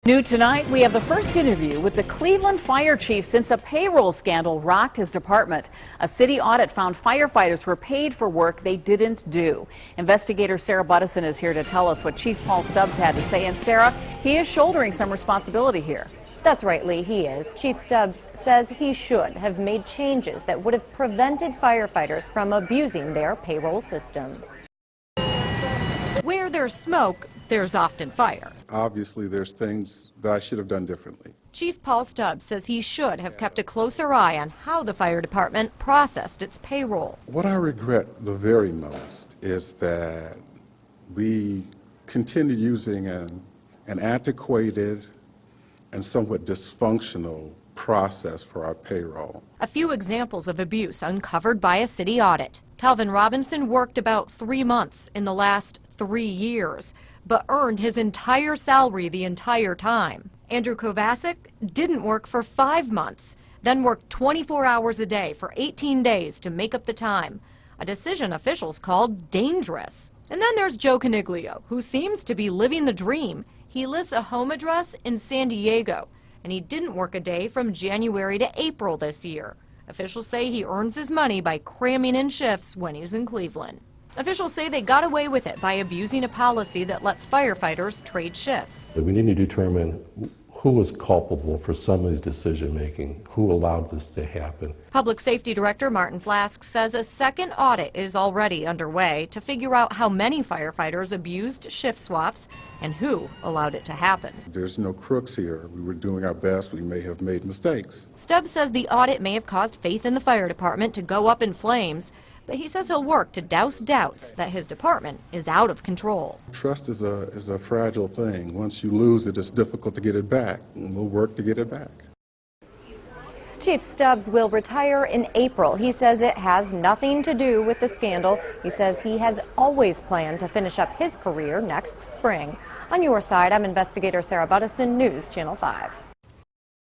New tonight, we have the first interview with the Cleveland fire chief since a payroll scandal rocked his department. A city audit found firefighters were paid for work they didn't do. Investigator Sarah Buttison is here to tell us what Chief Paul Stubbs had to say. And Sarah, he is shouldering some responsibility here. That's right, Lee, he is. Chief Stubbs says he should have made changes that would have prevented firefighters from abusing their payroll system. Where there's smoke, there's often fire. Obviously, there's things that I should have done differently. Chief Paul Stubbs says he should have kept a closer eye on how the fire department processed its payroll. What I regret the very most is that we continue using an antiquated and somewhat dysfunctional process for our payroll. A few examples of abuse uncovered by a city audit. Calvin Robinson worked about 3 months in the last 3 years, but earned his entire salary the entire time. Andrew KOVACIC didn't work for 5 months, then worked 24 hours a day for 18 days to make up the time, a decision officials called dangerous. And then there's Joe CONEGLIO, who seems to be living the dream. He lists a home address in San Diego, and he didn't work a day from January to April this year. Officials say he earns his money by cramming in shifts when he's in Cleveland. Officials say they got away with it by abusing a policy that lets firefighters trade shifts. We need to determine who was culpable for some of these decision-making, who allowed this to happen. Public Safety Director Martin Flask says a second audit is already underway to figure out how many firefighters abused shift swaps and who allowed it to happen. There's no crooks here. We were doing our best. We may have made mistakes. Stubbs says the audit may have caused faith in the fire department to go up in flames, but he says he'll work to douse doubts that his department is out of control. Trust is a fragile thing. Once you lose it, it's difficult to get it back, and we'll work to get it back. Chief Stubbs will retire in April. He says it has nothing to do with the scandal. He says he has always planned to finish up his career next spring. On your side, I'm investigator Sarah Buttison, News Channel 5.